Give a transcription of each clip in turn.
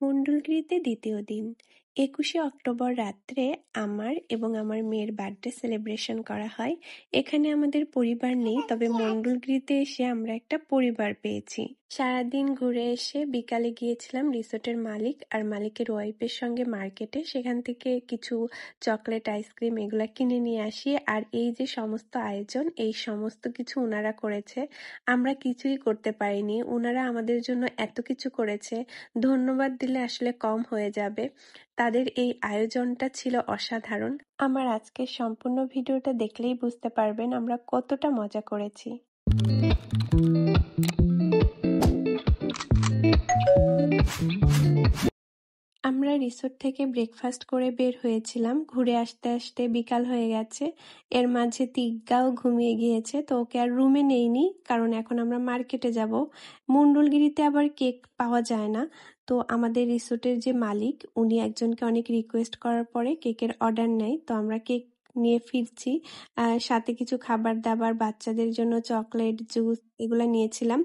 মণ্ডলগিরিতে দ্বিতীয় দিন। ২১শে অক্টোবর রাত্রে আমার এবং আমার মেয়ের বার্থডে সেলিব্রেশন করা হয়। এখানে আমাদের পরিবার নেই, তবে মণ্ডলগিরিতে এসে আমরা একটা পরিবার পেয়েছি। সারাদিন ঘুরে এসে বিকালে গিয়েছিলাম রিসোর্টের মালিক আর মালিকের ওয়াইফের সঙ্গে মার্কেটে। সেখান থেকে কিছু চকলেট, আইসক্রিম এগুলা কিনে নিয়ে আসি। আর এই যে সমস্ত আয়োজন, এই সমস্ত কিছু ওনারা করেছে। আমরা কিছুই করতে পারিনি। ওনারা আমাদের জন্য এত কিছু করেছে, ধন্যবাদ দিলে আসলে কম হয়ে যাবে। তাদের এই আয়োজনটা ছিল অসাধারণ। আমার আজকের সম্পূর্ণ ভিডিওটা দেখলেই বুঝতে পারবেন আমরা কতটা মজা করেছি। আমরা রিসোর্ট থেকে ব্রেকফাস্ট করে বের হয়েছিলাম। ঘুরে আসতে আসতে বিকাল হয়ে গেছে। এর মাঝে তিগ্গাও ঘুমিয়ে গিয়েছে, তো ওকে আর রুমে নেইনি, কারণ এখন আমরা মার্কেটে যাব। মণ্ডলগিরিতে আবার কেক পাওয়া যায় না, তো আমাদের রিসোর্টের যে মালিক উনি একজনকে অনেক রিকোয়েস্ট করার পরে কেকের অর্ডার নেয়, তো আমরা কেক নিয়ে ফিরছি। সাথে কিছু খাবার দাবার, বাচ্চাদের জন্য চকলেট, জুস এগুলা নিয়েছিলাম।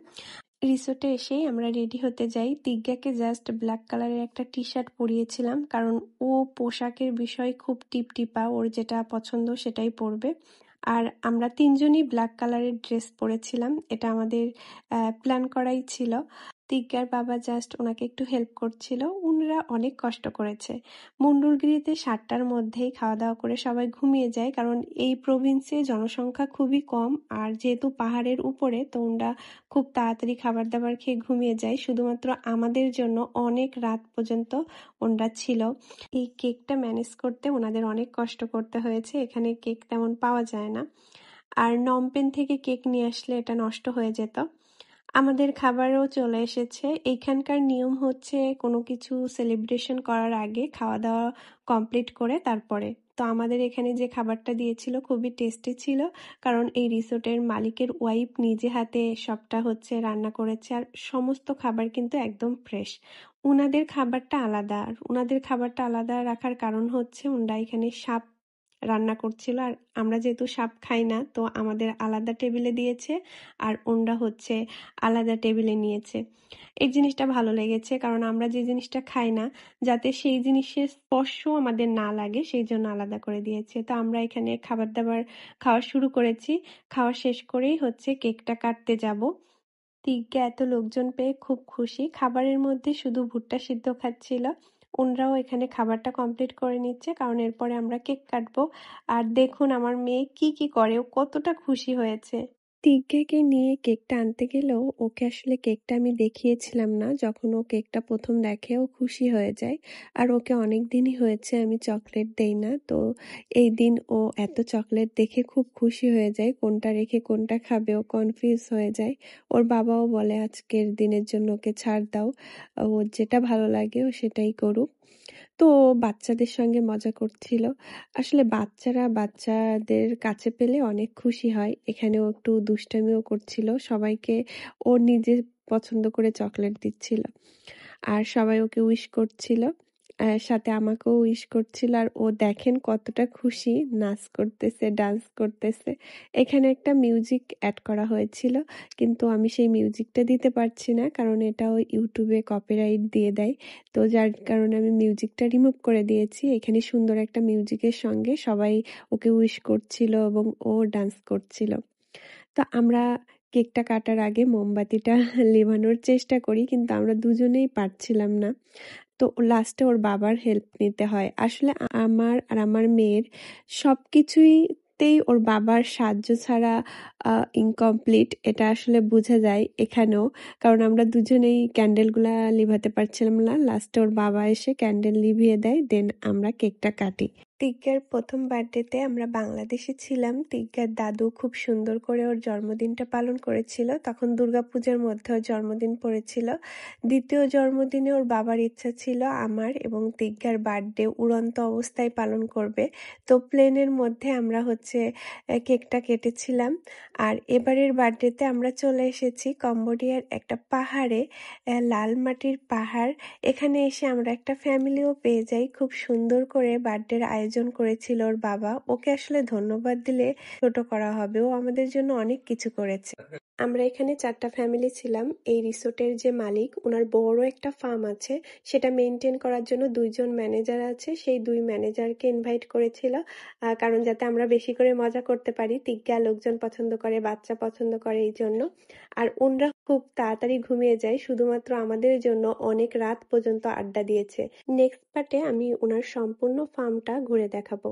রিসোর্টে এসেই আমরা রেডি হতে যাই। তিগ্গাকে জাস্ট ব্ল্যাক কালারের একটা টি শার্ট পরিয়েছিলাম, কারণ ও পোশাকের বিষয় খুব টিপটিপা, ওর যেটা পছন্দ সেটাই পরবে। আর আমরা তিনজনই ব্ল্যাক কালারের ড্রেস পরেছিলাম, এটা আমাদের প্ল্যান করাই ছিল। তিগ্গার বাবা জাস্ট ওনাকে একটু হেল্প করছিল। উনারা অনেক কষ্ট করেছে। মণ্ডলগিরিতে ৭টার মধ্যেই খাওয়া দাওয়া করে সবাই ঘুমিয়ে যায়, কারণ এই প্রভিন্সে জনসংখ্যা খুবই কম, আর যেহেতু পাহাড়ের উপরে, তো ওনারা খুব তাড়াতাড়ি খাবার দাবার খেয়ে ঘুমিয়ে যায়। শুধুমাত্র আমাদের জন্য অনেক রাত পর্যন্ত ওনারা ছিল। এই কেকটা ম্যানেজ করতে ওনাদের অনেক কষ্ট করতে হয়েছে। এখানে কেক তেমন পাওয়া যায় না, আর নমপেন থেকে কেক নিয়ে আসলে এটা নষ্ট হয়ে যেত। আমাদের খাবারও চলে এসেছে। এইখানকার নিয়ম হচ্ছে কোনো কিছু সেলিব্রেশন করার আগে খাওয়া দাওয়া কমপ্লিট করে তারপরে। তো আমাদের এখানে যে খাবারটা দিয়েছিল খুবই টেস্টি ছিল, কারণ এই রিসোর্টের মালিকের ওয়াইফ নিজে হাতে সবটা হচ্ছে রান্না করেছে, আর সমস্ত খাবার কিন্তু একদম ফ্রেশ। উনাদের খাবারটা আলাদা, আর উনাদের খাবারটা আলাদা রাখার কারণ হচ্ছে ওনারা এখানে সাপ রান্না করছিল, আর আমরা যেহেতু সাপ খাই না, তো আমাদের আলাদা টেবিলে দিয়েছে, আর ওনরা হচ্ছে আলাদা টেবিলে নিয়েছে। এই জিনিসটা ভালো লেগেছে, কারণ আমরা যে জিনিসটা খাই না, যাতে সেই জিনিসের স্পর্শ আমাদের না লাগে, সেই জন্য আলাদা করে দিয়েছে। তো আমরা এখানে খাবার দাবার খাওয়া শুরু করেছি। খাওয়া শেষ করেই হচ্ছে কেকটা কাটতে যাব। তিগ্গা এত লোকজন পেয়ে খুব খুশি। খাবারের মধ্যে শুধু ভুট্টা সিদ্ধ খাচ্ছিল। ওনরাও এখানে খাবারটা কমপ্লিট করে নিচ্ছে, কারণ এরপরে আমরা কেক কাটবো। আর দেখুন আমার মেয়ে কি কি করে, ও কতটা খুশি হয়েছে। তিগ্গাকে নিয়ে কেকটা আনতে গেলেও ওকে আসলে কেকটা আমি দেখিয়েছিলাম না। যখন ও কেকটা প্রথম দেখে ও খুশি হয়ে যায়, আর ওকে অনেক দিনই হয়েছে আমি চকলেট দেই না, তো এই দিন ও এত চকলেট দেখে খুব খুশি হয়ে যায়। কোনটা রেখে কোনটা খাবে ও কনফিউজ হয়ে যায়। ওর বাবাও বলে আজকের দিনের জন্য ওকে ছাড় দাও, ওর যেটা ভালো লাগে ও সেটাই করুক। তো বাচ্চাদের সঙ্গে মজা করছিল। আসলে বাচ্চারা বাচ্চাদের কাছে পেলে অনেক খুশি হয়। এখানেও একটু দুষ্টামিও করছিল, সবাইকে ও নিজে পছন্দ করে চকলেট দিচ্ছিল, আর সবাই ওকে উইশ করছিল। সাথে আমাকেও উইশ করছিল, আর ও দেখেন কতটা খুশি, নাচ করতেছে, ডান্স করতেছে। এখানে একটা মিউজিক অ্যাড করা হয়েছিল, কিন্তু আমি সেই মিউজিকটা দিতে পারছি না, কারণ এটাও ইউটিউবে কপিরাইট দিয়ে দেয়। তো যার কারণে আমি মিউজিকটা রিমুভ করে দিয়েছি। এখানে সুন্দর একটা মিউজিকের সঙ্গে সবাই ওকে উইশ করছিল এবং ও ডান্স করছিল। তো আমরা কেকটা কাটার আগে মোমবাতিটা নেভানোর চেষ্টা করি, কিন্তু আমরা দুজনেই পারছিলাম না। তো লাস্টে ওর বাবার হেল্প নিতে হয়। আসলে আমার আর আমার মেয়ের সবকিছুইতেই ওর বাবার সাহায্য ছাড়া ইনকমপ্লিট, এটা আসলে বোঝা যায় এখানেও, কারণ আমরা দুজনেই ক্যান্ডেলগুলা লিভাতে পারছিলাম না। লাস্টে ওর বাবা এসে ক্যান্ডেল লিভিয়ে দেয়, দেন আমরা কেকটা কাটি। তিগ্গার প্রথম বার্থডেতে আমরা বাংলাদেশে ছিলাম। তিগ্গার দাদু খুব সুন্দর করে ওর জন্মদিনটা পালন করেছিল। তখন দুর্গাপূজার মধ্যে ওর জন্মদিন পড়েছিল। দ্বিতীয় জন্মদিনে ওর বাবার ইচ্ছা ছিল আমার এবং তিগ্গার বার্থডে উড়ন্ত অবস্থায় পালন করবে। তো প্লেনের মধ্যে আমরা হচ্ছে কেকটা কেটেছিলাম। আর এবারের বার্থডেতে আমরা চলে এসেছি কম্বোডিয়ার একটা পাহাড়ে, লাল মাটির পাহাড়। এখানে এসে আমরা একটা ফ্যামিলিও পেয়ে যাই। খুব সুন্দর করে বার্থডের আয়োজন আয়োজন করেছিল ওর বাবা। ওকে আসলে ধন্যবাদ দিলে ছোট করা হবে। ও আমাদের জন্য অনেক কিছু করেছে। আমরা এখানে ৪ টা ফ্যামিলি ছিলাম। এই রিসোর্টের যে মালিক, উনার বড় একটা ফার্ম আছে। সেটা মেইনটেইন করার জন্য ২ জন ম্যানেজার আছে। সেই ২ ম্যানেজারকে ইনভাইট করেছিল। কারণ যাতে আমরা বেশি করে মজা করতে পারি। তিগ্গা লোকজন পছন্দ করে, বাচ্চা পছন্দ করে এইজন্য। আর উনরা খুব তাড়াতাড়ি ঘুমিয়ে যায়। শুধুমাত্র আমাদের জন্য অনেক রাত পর্যন্ত আড্ডা দিয়েছে। নেক্সট পার্টে আমি উনার সম্পূর্ণ ফার্মটা ঘুরে দেখাবো।